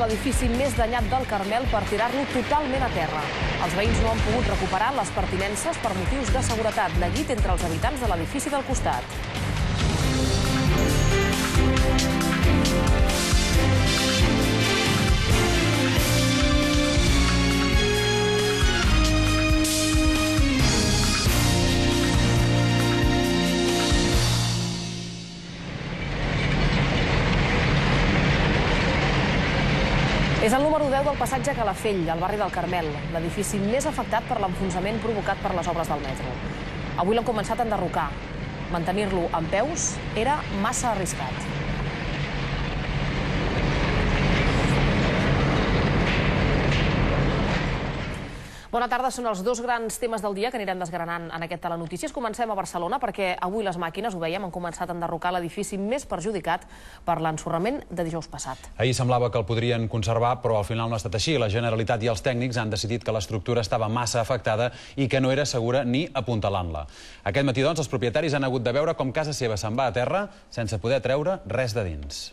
l'edifici més danyat del Carmel per tirar-lo totalment a terra. Els veïns no han pogut recuperar les pertinences per motius de seguretat, neguit entre els habitants de l'edifici del costat. És el número 10 del passatge Calafell, al barri del Carmel, l'edifici més afectat per l'enfonsament provocat per les obres del metro. Avui l'han començat a enderrocar. Mantenir-lo en peus era massa arriscat. Bona tarda, són els dos grans temes del dia que anirem desgranant en aquest Telenotícies. Comencem a Barcelona perquè avui les màquines, ho dèiem, han començat a enderrocar l'edifici més perjudicat per l'ensorrament de dijous passat. Ahir semblava que el podrien conservar, però al final no ha estat així. La Generalitat i els tècnics han decidit que l'estructura estava massa afectada i que no era segura ni apuntalant-la. Aquest matí, doncs, els propietaris han hagut de veure com casa seva se'n va a terra sense poder treure res de dins.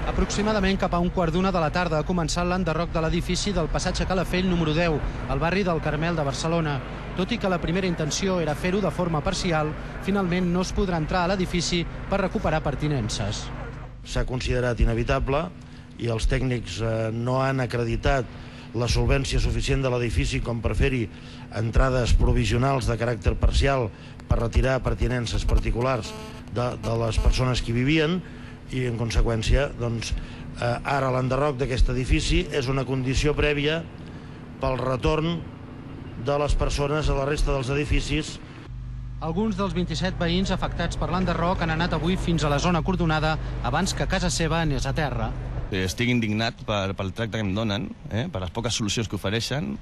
Aproximadament cap a un quart d'una de la tarda ha començat l'enderroc de l'edifici del passatge Calafell número 10, al barri del Carmel de Barcelona. Tot i que la primera intenció era fer-ho de forma parcial, finalment no es podrà entrar a l'edifici per recuperar pertinences. S'ha considerat inevitable i els tècnics no han acreditat la solvència suficient de l'edifici com per fer-hi entrades provisionals de caràcter parcial per retirar pertinences particulars de les persones que hi vivien, i en conseqüència ara l'enderroc d'aquest edifici és una condició prèvia pel retorn de les persones a la resta dels edificis. Alguns dels 27 veïns afectats per l'enderroc han anat avui fins a la zona acordonada abans que casa seva anés a terra. Estic indignat pel tracte que em donen, per les poques solucions que ofereixen,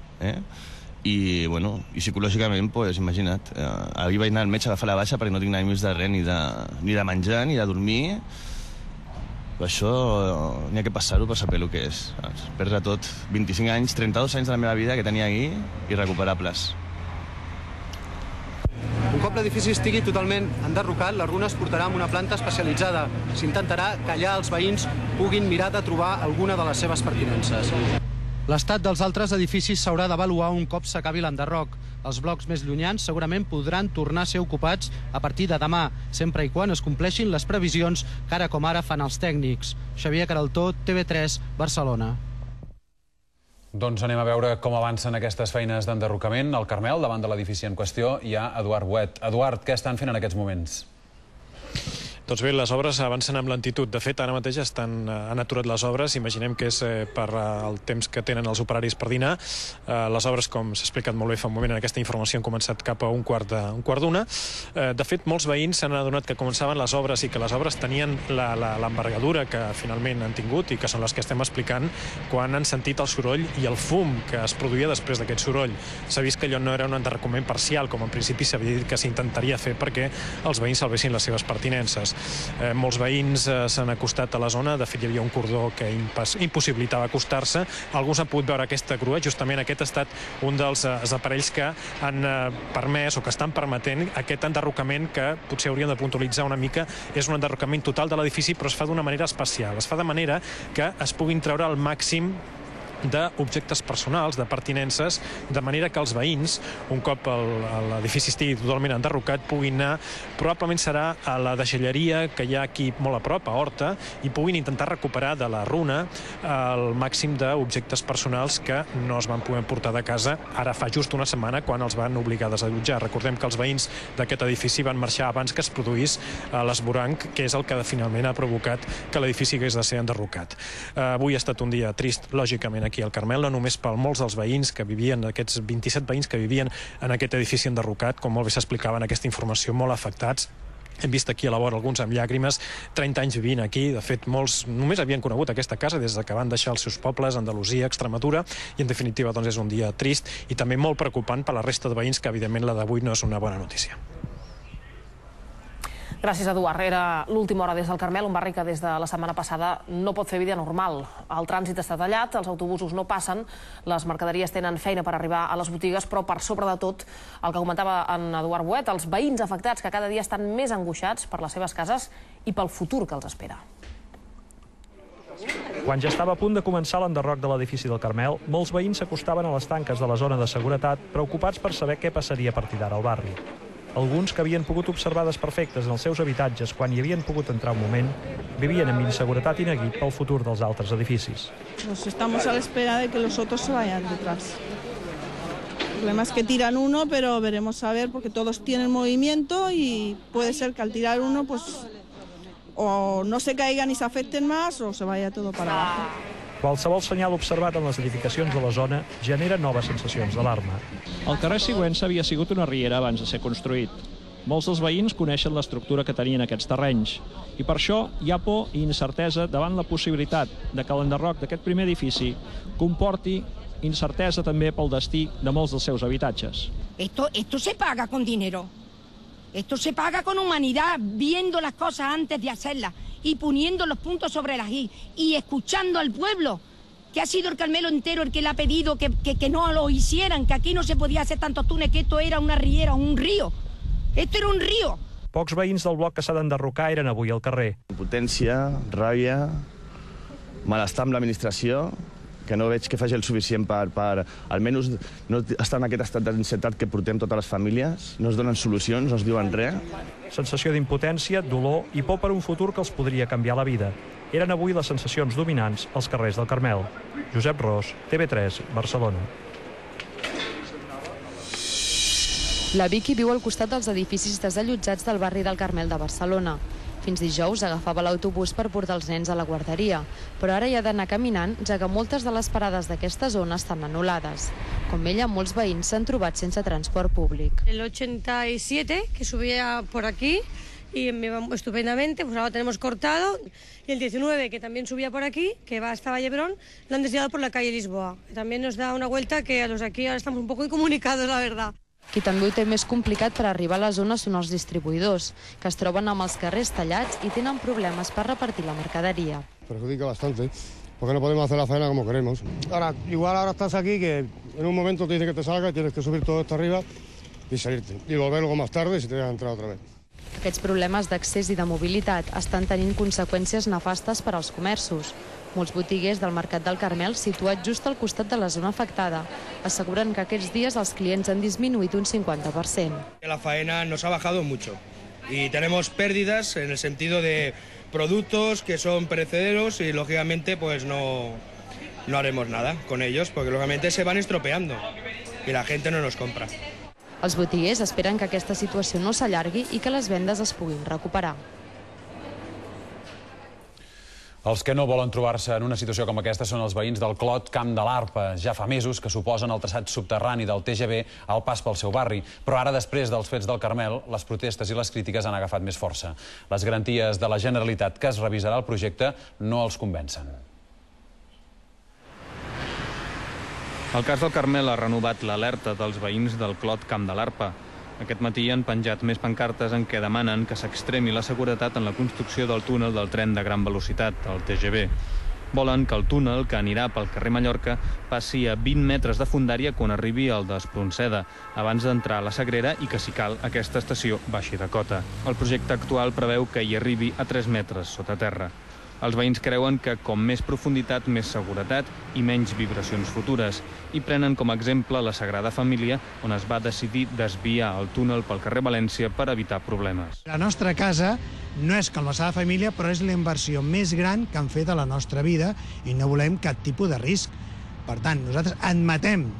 i psicològicament, imagina't, ahir vaig anar al metge a agafar la baixa perquè no tinc ànims de res, ni de menjar, ni de dormir. Això n'hi ha que passar-ho per saber el que és. Perdre tot, 25 anys, 32 anys de la meva vida que tenia aquí, irrecuperables. Un cop l'edifici estigui totalment enderrocat, la runa es portarà amb una planta especialitzada. S'intentarà que allà els veïns puguin mirar de trobar alguna de les seves pertinences. L'estat dels altres edificis s'haurà d'avaluar un cop s'acabi l'enderroc. Els blocs més llunyans segurament podran tornar a ser ocupats a partir de demà, sempre i quan es compleixin les previsions que ara com ara fan els tècnics. Xavier Caraltó, TV3, Barcelona. Doncs anem a veure com avancen aquestes feines d'enderrocament. Al Carmel, davant de l'edifici en qüestió, hi ha Eduard Boet. Eduard, què estan fent en aquests moments? Doncs bé, les obres avancen amb lentitud. De fet, ara mateix han aturat les obres. Imaginem que és per el temps que tenen els operaris per dinar. Les obres, com s'ha explicat molt bé fa un moment en aquesta informació, han començat cap a un quart d'una. De fet, molts veïns s'han adonat que començaven les obres i que les obres tenien l'envergadura que finalment han tingut i que són les que estem explicant quan han sentit el soroll i el fum que es produïa després d'aquest soroll. S'ha vist que allò no era un enderrocament parcial, com en principi s'havia dit que s'intentaria fer perquè els veïns salvessin les seves pertinences. Molts veïns s'han acostat a la zona, de fet hi havia un cordó que impossibilitava acostar-se. Alguns han pogut veure aquesta grua, justament aquest ha estat un dels aparells que han permès o que estan permetent aquest enderrocament que potser hauríem de puntualitzar una mica. És un enderrocament total de l'edifici, però es fa d'una manera especial. Es fa de manera que es puguin treure al màxim d'objectes personals, de pertinences, de manera que els veïns, un cop l'edifici estigui totalment enderrocat, puguin anar, probablement serà a la deixalleria que hi ha aquí molt a prop, a Horta, i puguin intentar recuperar de la runa el màxim d'objectes personals que no es van poder portar de casa ara fa just una setmana quan els van obligar a desallotjar. Recordem que els veïns d'aquest edifici van marxar abans que es produís l'esvoranc, que és el que finalment ha provocat que l'edifici hagués de ser enderrocat. Avui ha estat un dia trist, lògicament, aquí al Carmel, no només per molts dels veïns que vivien, aquests 27 veïns que vivien en aquest edifici enderrocat, com molt bé s'explicava en aquesta informació, molt afectats. Hem vist aquí a la vora alguns amb llàgrimes, 30 anys vivint aquí, de fet molts només havien conegut aquesta casa des que van deixar els seus pobles, Andalusia, Extremadura, i en definitiva doncs és un dia trist i també molt preocupant per la resta de veïns que evidentment la d'avui no és una bona notícia. Gràcies, Eduard. Era l'última hora des del Carmel, un barri que des de la setmana passada no pot fer vida normal. El trànsit està tallat, els autobusos no passen, les mercaderies tenen feina per arribar a les botigues, però per sobre de tot, el que comentava en Eduard Boet, els veïns afectats que cada dia estan més angoixats per les seves cases i pel futur que els espera. Quan ja estava a punt de començar l'enderroc de l'edifici del Carmel, molts veïns s'acostaven a les tanques de la zona de seguretat, preocupats per saber què passaria a partir d'ara al barri. Alguns, que havien pogut observar desperfectes en els seus habitatges quan hi havien pogut entrar un moment, vivien amb inseguretat i neguit pel futur dels altres edificis. Pues estamos a la espera de que los otros se vayan detrás. El problema es que tiran uno, pero veremos a ver, porque todos tienen movimiento y puede ser que al tirar uno, pues o no se caigan y se afecten más o se vaya todo para abajo. Qualsevol senyal observat en les edificacions de la zona genera noves sensacions d'alarma. El carrer Sigüença havia sigut una riera abans de ser construït. Molts dels veïns coneixen l'estructura que tenien aquests terrenys i per això hi ha por i incertesa davant la possibilitat de que l'enderroc d'aquest primer edifici comporti incertesa també pel destí de molts dels seus habitatges. Esto se paga con dinero. Esto se paga con humanidad, viendo las cosas antes de hacerlas y poniendo los puntos sobre las i y escuchando al pueblo, que ha sido el Carmelo entero el que le ha pedido que no lo hicieran, que aquí no se podía hacer tantos túneles, que esto era una riera, un río. Esto era un río. Pocs veïns del bloc que s'ha d'enderrocar eren avui al carrer. Impotència, ràbia, malestar amb l'administració, que no veig que faci el suficient per almenys no estar en aquest estat d'ansietat que portem totes les famílies, no es donen solucions, no es diuen res. Sensació d'impotència, dolor i por per un futur que els podria canviar la vida. Eren avui les sensacions dominants als carrers del Carmel. Josep Ros, TV3, Barcelona. La Vicky viu al costat dels edificis desallotjats del barri del Carmel de Barcelona. Fins dijous agafava l'autobús per portar els nens a la guarderia, però ara hi ha d'anar caminant, ja que moltes de les parades d'aquesta zona estan anul·lades. Com ella, molts veïns s'han trobat sense transport públic. El 87, que subía por aquí, y me iba estupendamente, pues ahora tenemos cortado. Y el 19, que también subía por aquí, que va hasta Vallebrón, lo han desviado por la calle Lisboa. También nos da una vuelta que a los de aquí ahora estamos un poco incomunicados, la verdad. Qui també ho té més complicat per arribar a la zona són els distribuïdors, que es troben amb els carrers tallats i tenen problemes per repartir la mercaderia. Perjudica bastante, porque no podemos hacer la faena como queremos. Ahora estás aquí, que en un momento te dicen que te salga y tienes que subir todo esto arriba y salirte. Y volver luego más tarde si te dejan entrar otra vez. Aquests problemes d'accés i de mobilitat estan tenint conseqüències nefastes per als comerços. Molts botiguers del Mercat del Carmel, situat just al costat de la zona afectada, asseguren que aquests dies els clients han disminuït un 50%. La faena nos ha bajado mucho y tenemos pérdidas en el sentido de productos que son perecederos y lógicamente pues no haremos nada con ellos porque lógicamente se van estropeando y la gente no nos compra. Els botiguers esperen que aquesta situació no s'allargui i que les vendes es puguin recuperar. Els que no volen trobar-se en una situació com aquesta són els veïns del Clot Camp de l'Arpa. Ja fa mesos que suposen el traçat subterrani del TGV al pas pel seu barri. Però ara, després dels fets del Carmel, les protestes i les crítiques han agafat més força. Les garanties de la Generalitat que es revisarà el projecte no els convencen. El cas del Carmel ha renovat l'alerta dels veïns del Clot Camp de l'Arpa. Aquest matí han penjat més pancartes en què demanen que s'extremi la seguretat en la construcció del túnel del tren de gran velocitat, el TGV. Volen que el túnel, que anirà pel carrer Mallorca, passi a 20 metres de fondària quan arribi al d'Espronceda, abans d'entrar a la Sagrera i que, si cal, aquesta estació baixi de cota. El projecte actual preveu que hi arribi a 3 metres sota terra. Els veïns creuen que com més profunditat, més seguretat i menys vibracions futures. I prenen com a exemple la Sagrada Família, on es va decidir desviar el túnel pel carrer València per evitar problemes. La nostra casa no és com la Sagrada Família, però és la inversió més gran que han fet a la nostra vida i no volem cap tipus de risc. Per tant, nosaltres admetem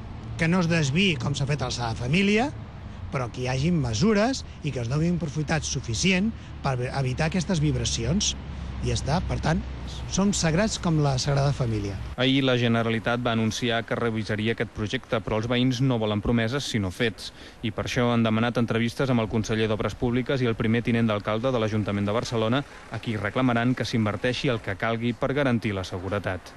que no es desviï com s'ha fet a la Sagrada Família, però que hi hagi mesures i que es donin profunditat suficient per evitar aquestes vibracions. I ja està. Per tant, som sagrats com la Sagrada Família. Ahir la Generalitat va anunciar que revisaria aquest projecte, però els veïns no volen promeses, sinó fets. I per això han demanat entrevistes amb el conseller d'Obres Públiques i el primer tinent d'alcalde de l'Ajuntament de Barcelona, a qui reclamaran que s'inverteixi el que calgui per garantir la seguretat.